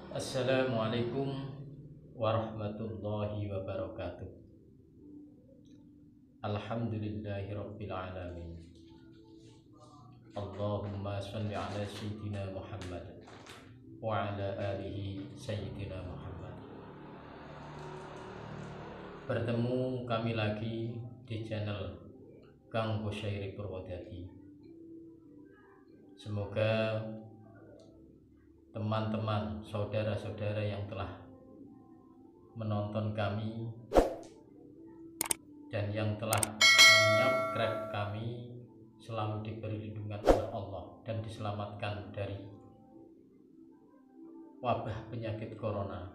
Assalamualaikum warahmatullahi wabarakatuh. Alhamdulillahirabbil alamin. Allahumma shalli ala sayyidina Muhammad wa ala alihi sayyidina Muhammad. Bertemu kami lagi di channel Kang Husyairi Purwodadi. Semoga teman-teman, saudara-saudara yang telah menonton kami dan yang telah menyubscribe kami selalu diberi lindungan oleh Allah dan diselamatkan dari wabah penyakit corona,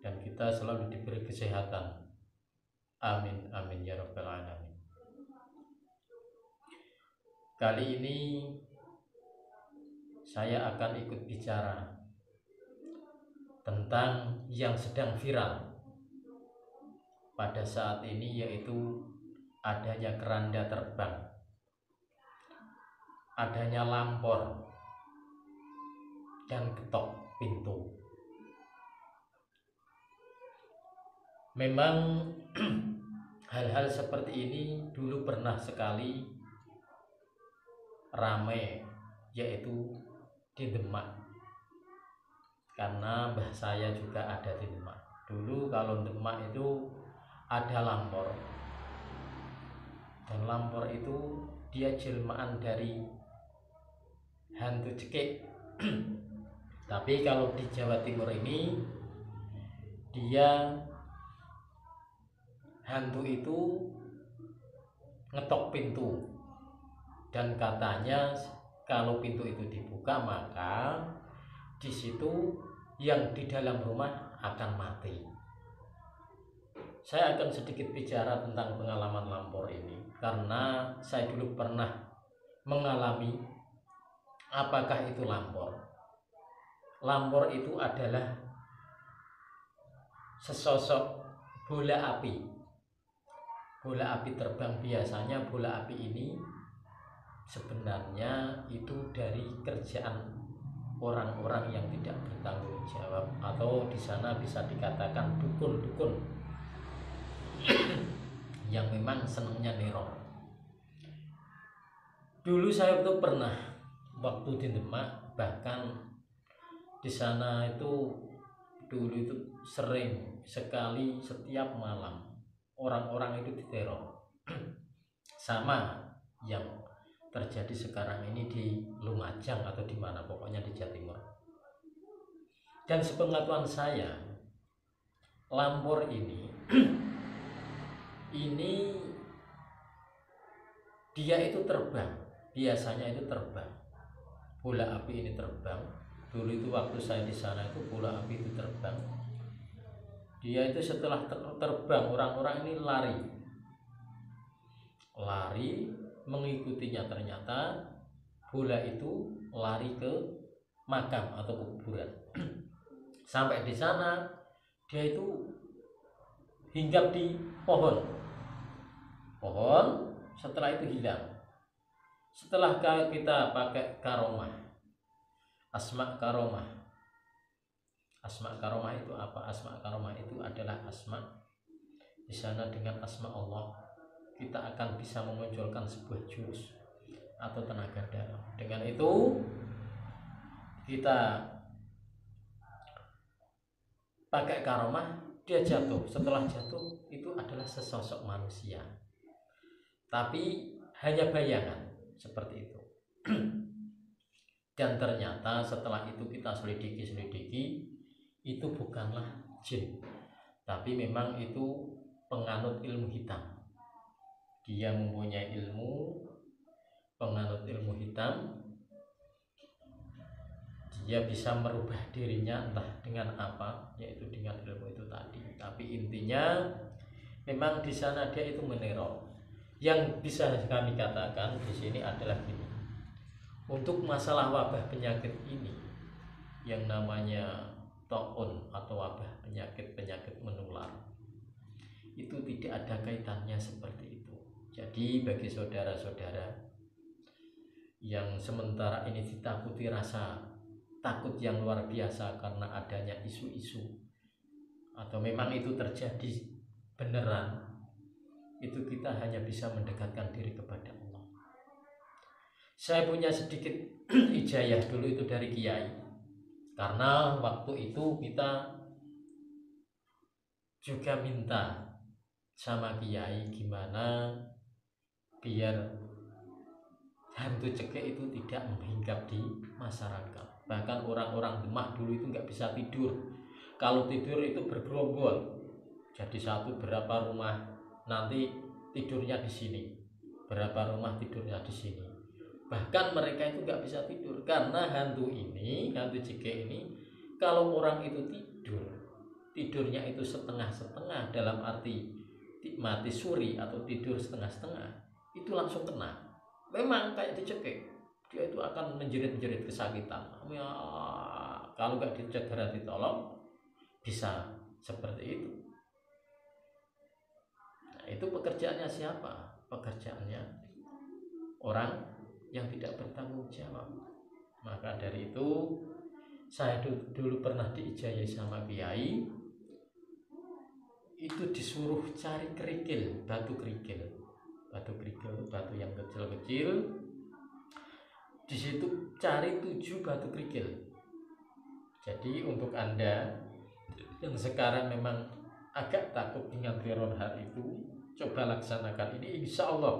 dan kita selalu diberi kesehatan. Amin amin ya rabbal alamin. Kali ini saya akan ikut bicara tentang yang sedang viral pada saat ini, yaitu adanya keranda terbang, adanya lampor, dan ketok pintu. Memang hal-hal seperti ini dulu pernah sekali ramai, yaitu di Demak, karena mbah saya juga ada di Demak. Dulu kalau Demak itu ada lampor, dan lampor itu dia jelmaan dari hantu cekik. Tapi kalau di Jawa Timur ini dia hantu itu ngetok pintu, dan katanya kalau pintu itu dibuka maka di situ yang di dalam rumah akan mati. Saya akan sedikit bicara tentang pengalaman lampor ini karena saya dulu pernah mengalami. Apakah itu lampor? Lampor itu adalah sesosok bola api. Bola api terbang. Biasanya bola api ini sebenarnya itu dari kerjaan orang-orang yang tidak bertanggung jawab, atau di sana bisa dikatakan dukun-dukun yang memang senangnya neror. Dulu saya itu pernah waktu di Demak, bahkan di sana itu dulu itu sering sekali setiap malam orang-orang itu diteror. Sama yang terjadi sekarang ini di Lumajang atau di mana, pokoknya di Jawa Timur. Dan sepengetahuan saya, lampor ini dia itu terbang. Biasanya itu terbang. Bola api ini terbang. Dulu itu waktu saya di sana itu bola api itu terbang. Dia itu setelah terbang, orang-orang ini lari mengikutinya. Ternyata bola itu lari ke makam atau kuburan. Sampai di sana dia itu hinggap di pohon. Setelah itu hilang. Setelah kita pakai karomah, asma karomah. Asma karomah itu apa? Asma karomah itu adalah asma di sana dengan asma Allah kita akan bisa memunculkan sebuah jurus atau tenaga dalam. Dengan itu kita pakai karomah, dia jatuh. Setelah jatuh itu adalah sesosok manusia, tapi hanya bayangan seperti itu. Dan ternyata setelah itu kita selidiki, itu bukanlah jin, tapi memang itu penganut ilmu hitam. Dia mempunyai penganut ilmu hitam. Dia bisa merubah dirinya entah dengan apa, yaitu dengan ilmu itu tadi. Tapi intinya memang di sana dia itu meneror. Yang bisa kami katakan di sini adalah gini. Untuk masalah wabah penyakit ini yang namanya taun atau wabah penyakit menular, itu tidak ada kaitannya seperti itu. Jadi bagi saudara-saudara yang sementara ini ditakuti rasa takut yang luar biasa karena adanya isu-isu, atau memang itu terjadi beneran, itu kita hanya bisa mendekatkan diri kepada Allah. Saya punya sedikit ijayah dulu itu dari kiai, karena waktu itu kita juga minta sama kiai gimana biar hantu cekek itu tidak menghinggap di masyarakat. Bahkan orang-orang Demak dulu itu nggak bisa tidur. Kalau tidur itu bergerombol. Jadi satu berapa rumah nanti tidurnya di sini, berapa rumah tidurnya di sini. Bahkan mereka itu nggak bisa tidur karena hantu cekek ini, kalau orang itu tidurnya itu setengah-setengah, dalam arti mati suri atau tidur setengah-setengah, itu langsung kena. Memang kayak dicekik, dia itu akan menjerit-jerit kesakitan ya, kalau nggak segera ditolong bisa seperti itu. Nah, itu pekerjaannya siapa? Pekerjaannya orang yang tidak bertanggung jawab. Maka dari itu saya dulu pernah diijayai sama kiai, itu disuruh cari kerikil, batu yang kecil-kecil. Di situ cari 7 batu kerikil. Jadi untuk Anda yang sekarang memang agak takut dengan teror hari itu, coba laksanakan ini, insya Allah.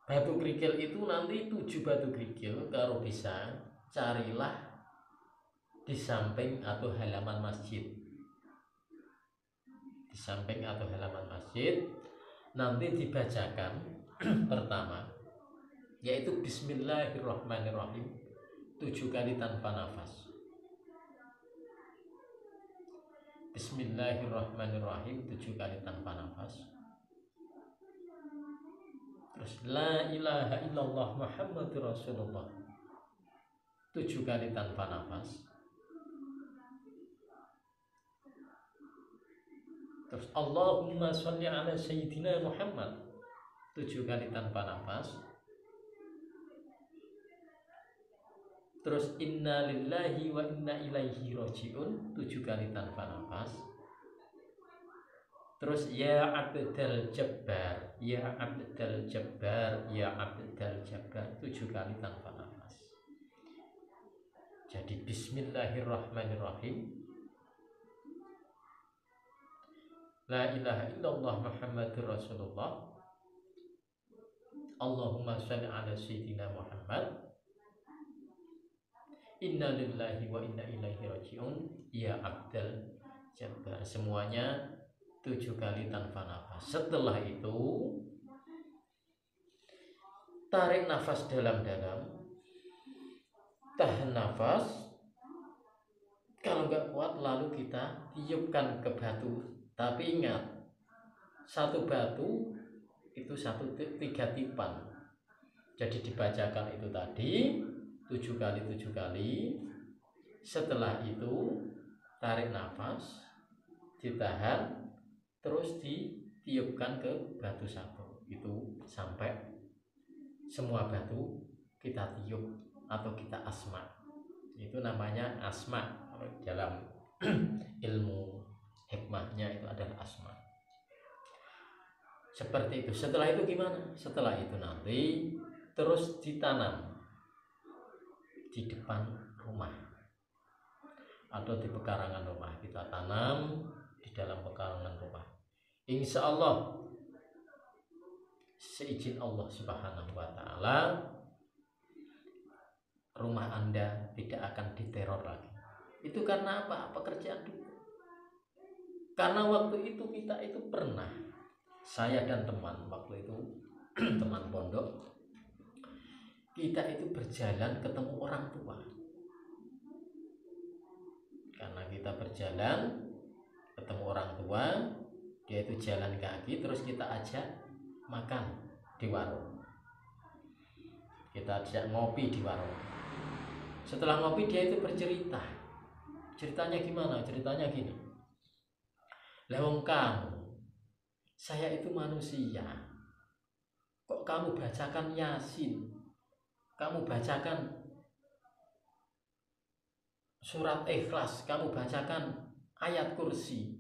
Batu kerikil itu nanti 7 batu kerikil, kalau bisa carilah di samping atau halaman masjid. Di samping atau halaman masjid nanti dibacakan pertama yaitu Bismillahirrahmanirrahim 7 kali tanpa nafas. Bismillahirrahmanirrahim 7 kali tanpa nafas. Terus La ilaha illallah Muhammadur Rasulullah 7 kali tanpa nafas. Terus Allahumma sholli ala Sayyidina Muhammad 7 kali tanpa nafas. Terus inna lillahi wa inna ilaihi raji'un 7 kali tanpa nafas. Terus ya abdal jabbar, ya abdal jabbar, ya abdal jabbar 7 kali tanpa nafas. Jadi Bismillahirrahmanirrahim, La ilaha illallah Muhammadur Rasulullah, Allahumma sholli ala Sayyidina Muhammad, inna lillahi wa inna ilaihi raji'un, ya abdal jabbar. Semuanya 7 kali tanpa nafas. Setelah itu tarik nafas dalam-dalam, tahan nafas. Kalau nggak kuat lalu kita tiupkan ke batu. Tapi ingat, satu batu itu 3 tipan. Jadi dibacakan itu tadi 7 kali 7 kali. Setelah itu tarik nafas, ditahan, terus ditiupkan ke batu satu. Itu sampai semua batu kita tiup atau kita asma. Itu namanya asma. Dalam ilmu hikmahnya itu adalah asma. Seperti itu. Setelah itu gimana? Setelah itu nanti terus ditanam di depan rumah atau di pekarangan rumah. Kita tanam di dalam pekarangan rumah. Insya Allah, seizin Allah Subhanahu wa Ta'ala, rumah Anda tidak akan diteror lagi. Itu karena apa? Pekerjaan dulu. Karena waktu itu kita itu pernah, saya dan teman waktu itu teman pondok, kita itu berjalan ketemu orang tua. Karena kita berjalan ketemu orang tua, dia itu jalan kaki, terus kita ajak makan di warung, kita ajak ngopi di warung. Setelah ngopi dia itu bercerita. Ceritanya gimana? Ceritanya gini, lewong kamu, saya itu manusia, kok kamu bacakan Yasin kamu bacakan surat Ikhlas, kamu bacakan ayat kursi,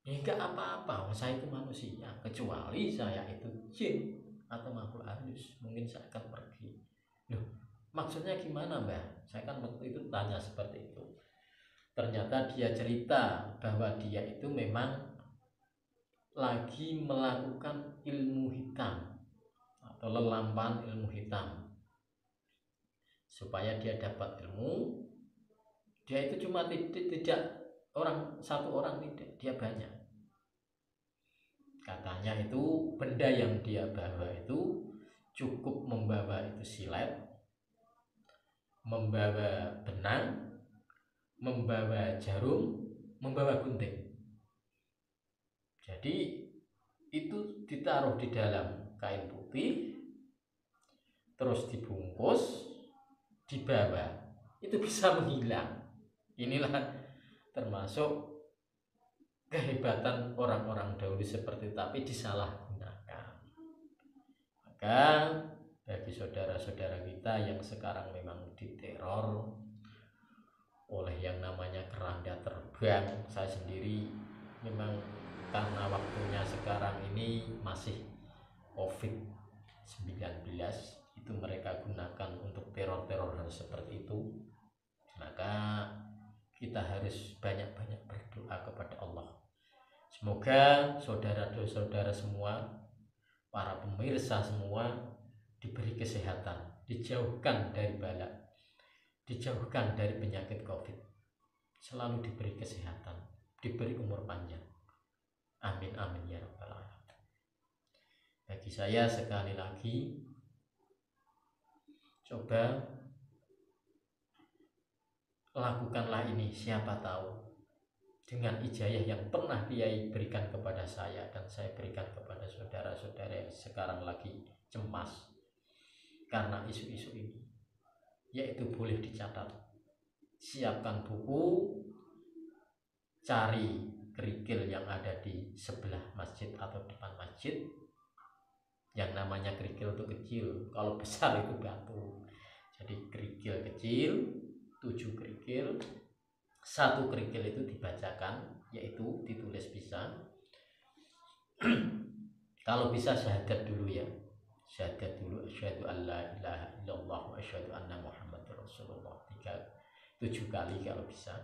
ya enggak apa-apa, saya itu manusia, kecuali saya itu jin atau makhluk halus, mungkin saya akan pergi. Loh, maksudnya gimana Mbah? Saya kan waktu itu tanya seperti itu. Ternyata dia cerita bahwa dia itu memang lagi melakukan ilmu hitam atau lelampahan ilmu hitam. Supaya dia dapat ilmu, dia itu cuma tidak satu orang tidak, dia banyak. Katanya itu benda yang dia bawa itu cukup membawa itu silet, membawa benang, membawa jarum, membawa gunting. Jadi itu ditaruh di dalam kain putih, terus dibungkus, dibawa, itu bisa menghilang. Inilah termasuk kehebatan orang-orang dahulu seperti itu, tapi disalahgunakan. Maka bagi saudara-saudara kita yang sekarang memang diteror oleh yang namanya keranda terbang, saya sendiri memang karena waktunya sekarang ini masih COVID-19, itu mereka gunakan untuk teror-teror seperti itu. Maka kita harus banyak-banyak berdoa kepada Allah. Semoga saudara-saudara semua, para pemirsa semua diberi kesehatan, dijauhkan dari bala, dijauhkan dari penyakit COVID, selalu diberi kesehatan, diberi umur panjang. Amin amin ya rabbal alamin. Bagi saya sekali lagi, coba lakukanlah ini, siapa tahu dengan ijazah yang pernah Kiai berikan kepada saya dan saya berikan kepada saudara-saudara yang sekarang lagi cemas karena isu-isu ini, yaitu boleh dicatat, siapkan buku, cari kerikil yang ada di sebelah masjid atau depan masjid. Yang namanya kerikil itu kecil, kalau besar itu batu. Jadi kerikil kecil, 7 kerikil, 1 kerikil itu dibacakan, yaitu ditulis bisa. Kalau bisa syahadat dulu ya, syahadat dulu, asyhadu an la ilaha illallah wa asyhadu anna muhammadar rasulullah 7 kali kalau bisa.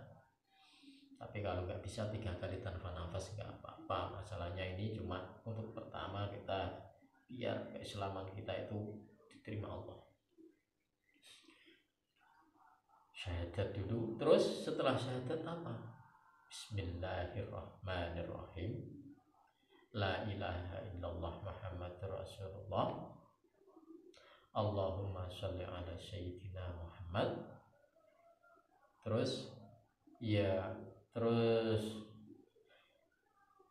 Tapi kalau nggak bisa 3 kali tanpa nafas nggak apa-apa. Masalahnya ini cuma untuk pertama kita biar keislaman kita itu diterima Allah. Syahadat dulu, terus setelah syahadat apa? Bismillahirrahmanirrahim. La ilaha illallah Muhammadur Rasulullah. Allahumma sholli ala sayyidina Muhammad. Terus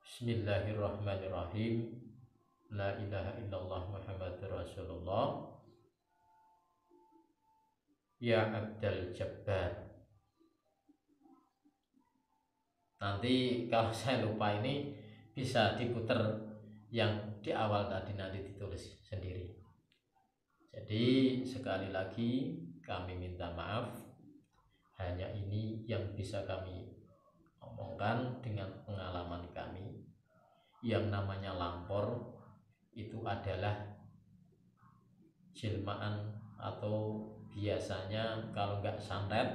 Bismillahirrahmanirrahim. La ilaha illallah Muhammadur Rasulullah. Ya Abdul Jabbar. Nanti kalau saya lupa ini bisa diputar yang di awal tadi, nanti ditulis sendiri. Jadi sekali lagi kami minta maaf, hanya ini yang bisa kami omongkan dengan pengalaman kami. Yang namanya lampor itu adalah jelmaan atau biasanya kalau nggak santet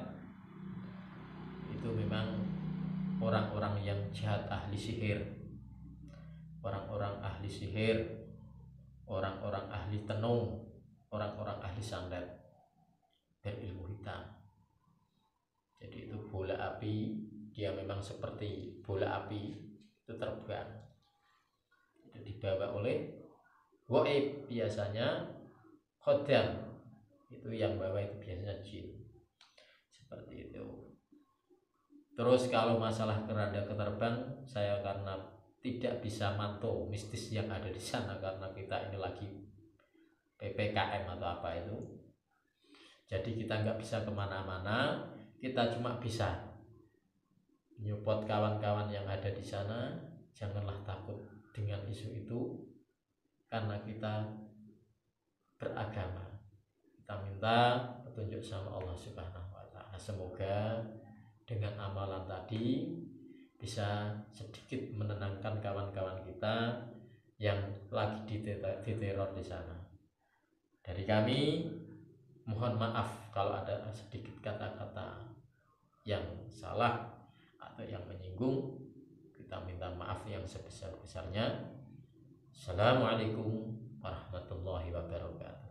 itu memang orang-orang yang jahat, ahli sihir, orang-orang ahli sihir, orang-orang ahli tenung, orang-orang ahli santet berilmu hitam. Jadi itu bola api, dia memang seperti bola api itu terbang, itu dibawa oleh goib, biasanya khodam, itu yang bawa itu biasanya jin, seperti itu. Terus kalau masalah keranda keterbang, saya karena tidak bisa mantau mistis yang ada di sana karena kita ini lagi PPKM atau apa itu, jadi kita nggak bisa kemana-mana, kita cuma bisa nyupport kawan-kawan yang ada di sana. Janganlah takut dengan isu itu, karena kita beragama, kita minta minta petunjuk sama Allah Subhanahu wa taala. Semoga dengan amalan tadi bisa sedikit menenangkan kawan-kawan kita yang lagi diteror di sana. Dari kami mohon maaf kalau ada sedikit kata-kata yang salah atau yang menyinggung. Kita minta maaf yang sebesar-besarnya. Assalamualaikum warahmatullahi wabarakatuh.